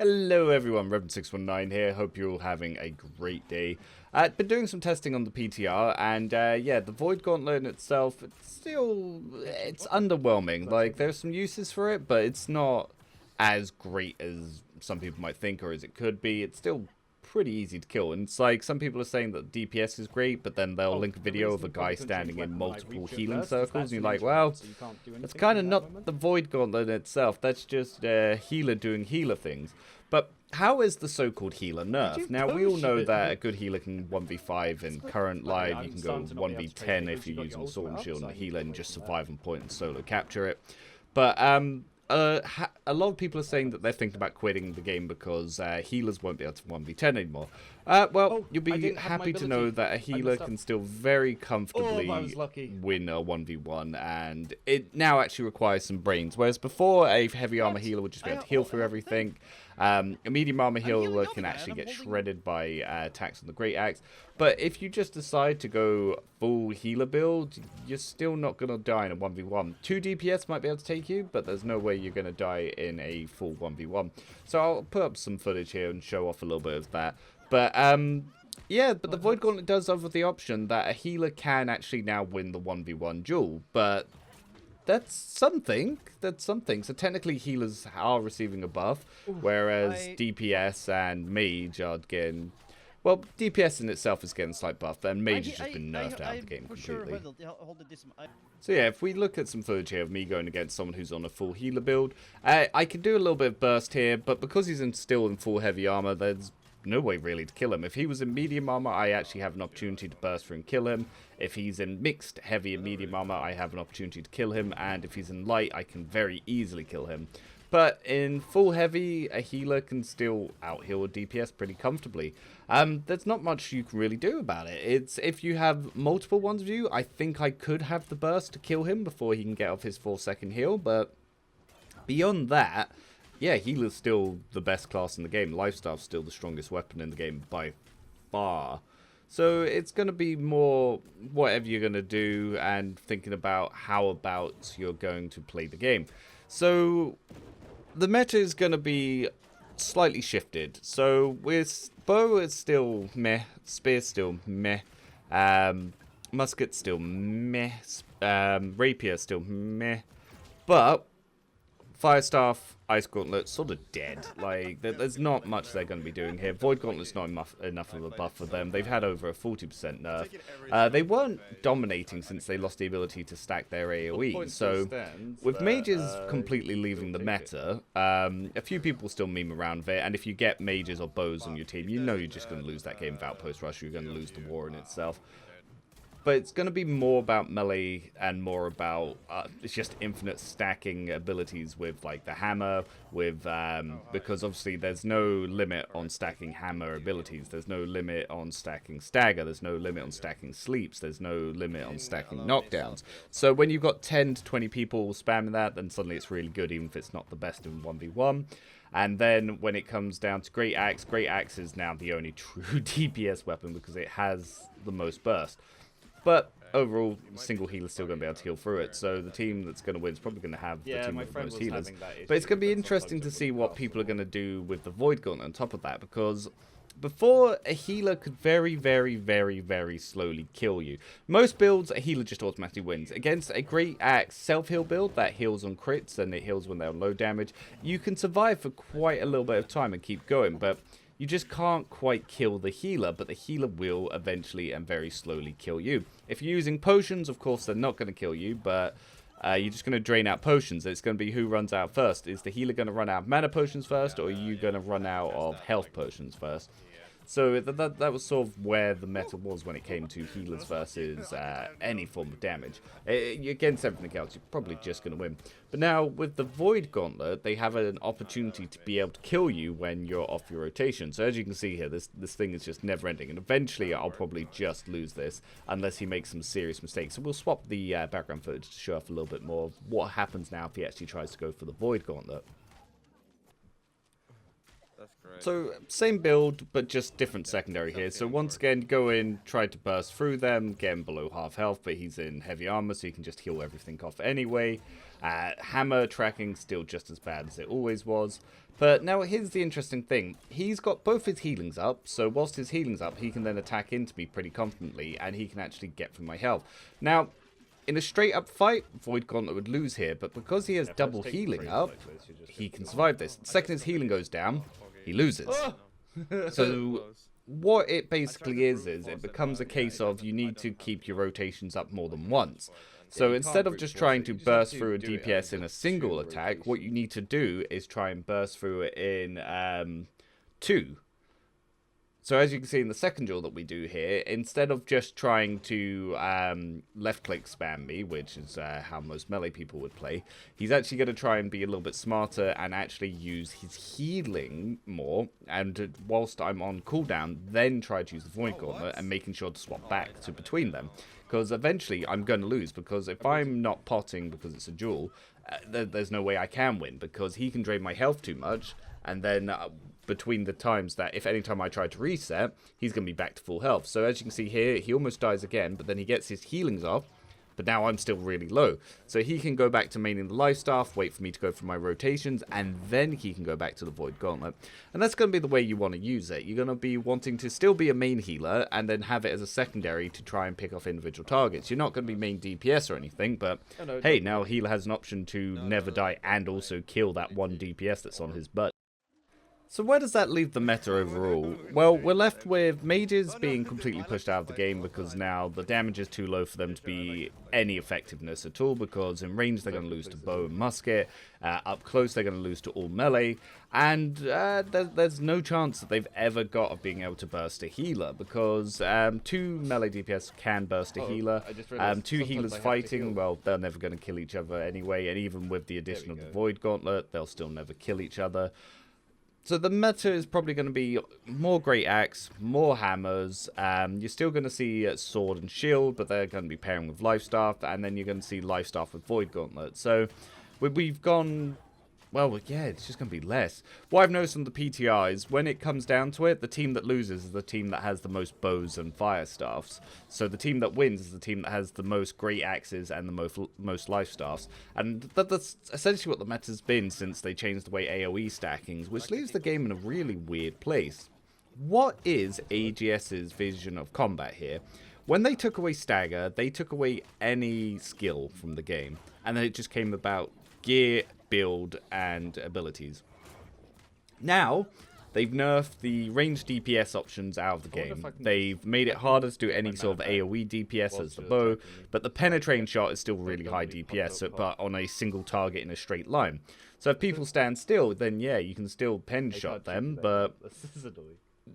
Hello everyone, Reverend619 here, hope you're all having a great day. Been doing some testing on the PTR, and yeah, the Void Gauntlet in itself, it's underwhelming. Like, there's some uses for it, but it's not as great as some people might think, or as it could be. It's still pretty easy to kill, and it's like, some people are saying that DPS is great, but then they'll link a video of a guy standing in multiple healing circles, and you're like, well, that's kind of not the Void Gauntlet in itself, that's just a healer doing healer things. But how is the so-called healer nerfed? Now, we all know that a good healer can 1v5 in current live, you can go 1v10 if you're using Sword and Shield and a healer and just survive on point and solo capture it. But a lot of people are saying that they're thinking about quitting the game because healers won't be able to 1v10 anymore. Well, you'll be happy to know that a healer can still very comfortably win a 1v1, and it now actually requires some brains. Whereas before, a heavy armor healer would just be able to heal through everything. A medium armor healer can actually get shredded by attacks on the Great Axe. But if you just decide to go full healer build, you're still not going to die in a 1v1. 2 DPS might be able to take you, but there's no way you're going to die in a full 1v1. So I'll put up some footage here and show off a little bit of that. But yeah, but the Void Gauntlet does offer the option that a healer can actually now win the 1v1 duel, but that's something. So technically healers are receiving a buff, whereas DPS and mage are getting... Well, DPS in itself is getting a slight buff, and mage has just been nerfed out of the game completely. So yeah, if we look at some footage here of me going against someone who's on a full healer build, I can do a little bit of burst here, but because he's still in full heavy armor, there's no way really to kill him. If he was in medium armor, I actually have an opportunity to burst through and kill him. If he's in mixed heavy and medium armor, I have an opportunity to kill him, and if he's in light, I can very easily kill him. But in full heavy, a healer can still out-heal a DPS pretty comfortably. There's not much you can really do about it. It's if you have multiple ones of you, I think I could have the burst to kill him before he can get off his 4-second heal, but beyond that, yeah, healer's still the best class in the game. Lifesteal's still the strongest weapon in the game by far. So it's going to be more whatever you're going to do and thinking about how about you're going to play the game. So the meta is going to be slightly shifted. So with bow, it's still meh. Spear still meh. Musket still meh. Rapier still meh. But Firestaff, Ice Gauntlet, sort of dead. Like, there's not much they're going to be doing here. Void Gauntlet's not enough of a buff for them. They've had over a 40% nerf. They weren't dominating since they lost the ability to stack their AoE. So, with mages completely leaving the meta, a few people still meme around with it. And if you get mages or bows on your team, you know you're just going to lose that game without post-rush. You're going to lose the war in itself. But it's going to be more about melee and more about it's just infinite stacking abilities with like the hammer, with because obviously there's no limit on stacking hammer abilities. There's no limit on stacking stagger. There's no limit on stacking sleeps. There's no limit on stacking knockdowns. So when you've got 10 to 20 people spamming that, then suddenly it's really good, even if it's not the best in 1v1. And then when it comes down to Great Axe is now the only true DPS weapon because it has the most burst. But overall, single healer's still going to be able to heal through it. So the team that's going to win is probably going to have the team with the most healers. But it's going to be interesting to see what people are going to do with the Void Gauntlet on top of that. Because before, a healer could very, very, very, very slowly kill you. Most builds, a healer just automatically wins. Against a Great Axe self-heal build that heals on crits and it heals when they're on low damage, you can survive for quite a little bit of time and keep going. But you just can't quite kill the healer, but the healer will eventually and very slowly kill you. If you're using potions, of course, they're not going to kill you, but you're just going to drain out potions. It's going to be who runs out first. Is the healer going to run out of mana potions first, or are you going to run out of health potions first? So that was sort of where the meta was when it came to healers versus any form of damage. Against everything else, you're probably just going to win. But now, with the Void Gauntlet, they have an opportunity to be able to kill you when you're off your rotation. So as you can see here, this thing is just never-ending. And eventually, I'll probably just lose this, unless he makes some serious mistakes. So we'll swap the background footage to show off a little bit more of what happens now if he actually tries to go for the Void Gauntlet. So, same build, but just different secondary here. So once again, go in, try to burst through them, get him below half health, but he's in heavy armor, so you can just heal everything off anyway. Hammer tracking still just as bad as it always was. But now here's the interesting thing. He's got both his healings up, so whilst his healing's up, he can then attack into me pretty confidently, and he can actually get through my health. Now, in a straight up fight, Void Gauntlet would lose here, but because he has double healing up, he can survive this. The second his healing goes down, he loses. So what it basically is it becomes a case of you need to keep your rotations up more than once. So instead of just trying to burst through a DPS in a single attack, what you need to do is try and burst through it in 2. So as you can see in the second duel that we do here, instead of just trying to left-click spam me, which is how most melee people would play, he's actually going to try and be a little bit smarter and actually use his healing more, and whilst I'm on cooldown, then try to use the Void Gauntlet and making sure to swap back to between them. Because eventually I'm going to lose, because if I'm not potting because it's a duel, there's no way I can win, because he can drain my health too much, and then between the times that if any time I try to reset, he's going to be back to full health. So as you can see here, he almost dies again, but then he gets his healings off, but now I'm still really low. So he can go back to maining the life staff, wait for me to go through my rotations, and then he can go back to the Void Gauntlet. And that's going to be the way you want to use it. You're going to be wanting to still be a main healer, and then have it as a secondary to try and pick off individual targets. You're not going to be main DPS or anything, but hey, now healer has an option to never die and also kill that one DPS that's on his butt. So where does that leave the meta overall? Well, we're left with mages being completely pushed out of the game, because now the damage is too low for them to be any effectiveness at all, because in range they're going to lose to bow and musket, up close they're going to lose to all melee, and there's no chance that they've ever got of being able to burst a healer, because 2 melee DPS can burst a healer, 2 healers fighting, well, they're never going to kill each other anyway, and even with the addition of the Void Gauntlet, they'll still never kill each other. So the meta is probably going to be more Great Axe, more hammers. You're still going to see sword and shield, but they're going to be pairing with life staff, and then you're going to see life staff with Void Gauntlet. So we've gone, well, yeah, it's just going to be less. What I've noticed on the PTR is when it comes down to it, the team that loses is the team that has the most bows and fire staffs. So the team that wins is the team that has the most Great Axes and the most life staffs. And that's essentially what the meta's been since they changed the way AoE stackings, which leaves the game in a really weird place. What is AGS's vision of combat here? When they took away Stagger, they took away any skill from the game. And then it just came about gear, build, and abilities. Now, they've nerfed the ranged DPS options out of the game. They've made it harder to do any sort of AoE DPS as the bow, but the penetrating shot is still really high DPS, but on a single target in a straight line. So if people stand still, then yeah, you can still pen shot them, but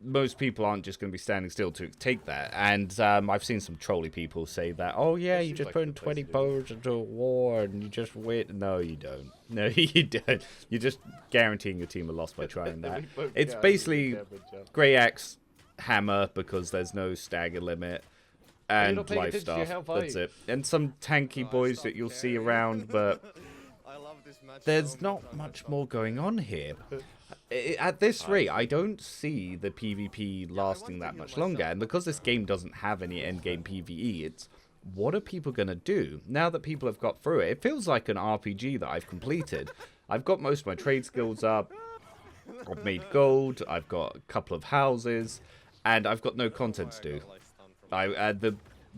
most people aren't just going to be standing still to take that. And I've seen some trolly people say that, oh yeah, you just put in 20 bows into a war and you just win. No, you don't. No, you don't. You're just guaranteeing your team a loss by trying that. It's basically Grey Axe, Hammer, because there's no stagger limit, and life stuff. That's it. And some tanky boys that you'll see around, but there's not much more going on here. At this rate, I don't see the PvP lasting that much longer, and because this game doesn't have any endgame PvE, it's what are people going to do? Now that people have got through it, it feels like an RPG that I've completed. I've got most of my trade skills up, I've made gold, I've got a couple of houses, and I've got no content to do. The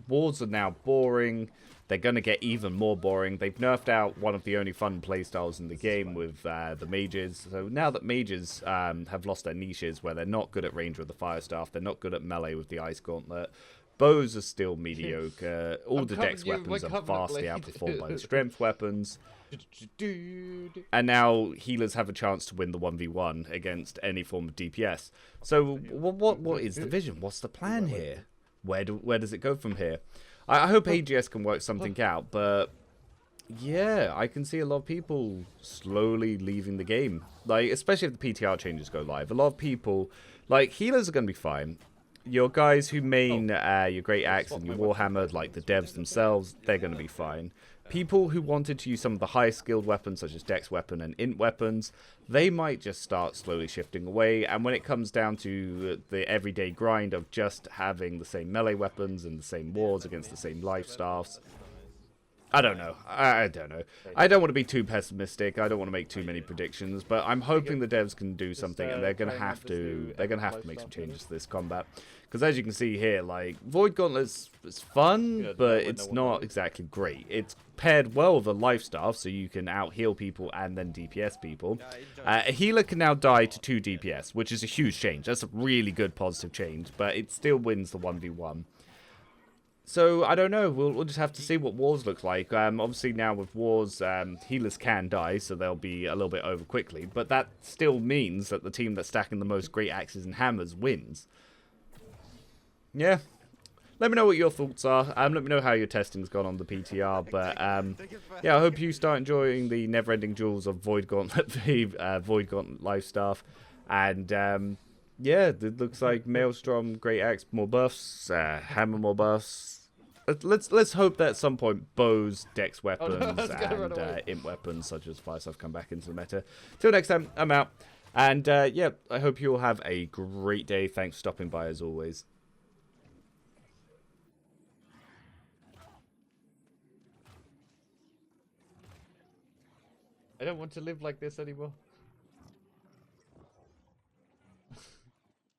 wars are now boring. They're going to get even more boring. They've nerfed out one of the only fun playstyles in the game with the mages. So now that mages have lost their niches, where they're not good at range with the fire staff, they're not good at melee with the ice gauntlet, bows are still mediocre, all the dex weapons are vastly outperformed by the strength weapons, and now healers have a chance to win the 1v1 against any form of DPS. So what is the vision? What's the plan here? Where does it go from here? I hope AGS can work something out, but yeah, I can see a lot of people slowly leaving the game. Like, especially if the PTR changes go live. A lot of people, like, healers are going to be fine. Your guys who main your Great Axe and your Warhammer, like the devs themselves, they're going to be fine. people who wanted to use some of the high skilled weapons such as dex weapon and int weapons, they might just start slowly shifting away, and when it comes down to the everyday grind of just having the same melee weapons and the same wars against the same life staffs, I don't know. I don't know. I don't want to be too pessimistic. I don't want to make too many predictions, but I'm hoping the devs can do something, and they're gonna have to. They're gonna have to make some changes to this combat, because as you can see here, like Void Gauntlet is fun, but it's not exactly great. It's paired well with the life staff, so you can out heal people and then DPS people. A healer can now die to 2 DPS, which is a huge change. That's a really good positive change, but it still wins the 1v1. So, I don't know, we'll just have to see what Wars looks like. Obviously now with Wars, healers can die, so they'll be a little bit over quickly. But that still means that the team that's stacking the most great axes and hammers wins. Yeah. Let me know what your thoughts are. Let me know how your testing's gone on the PTR. But, yeah, I hope you start enjoying the never-ending jewels of Void Gauntlet, Void Gauntlet life staff. And, yeah, it looks like Maelstrom, Great Axe, more buffs, Hammer, more buffs. Let's hope that at some point bows, dex weapons, and imp weapons such as fire stuff come back into the meta. Till next time, I'm out. And yeah, I hope you all have a great day. Thanks for stopping by as always. I don't want to live like this anymore.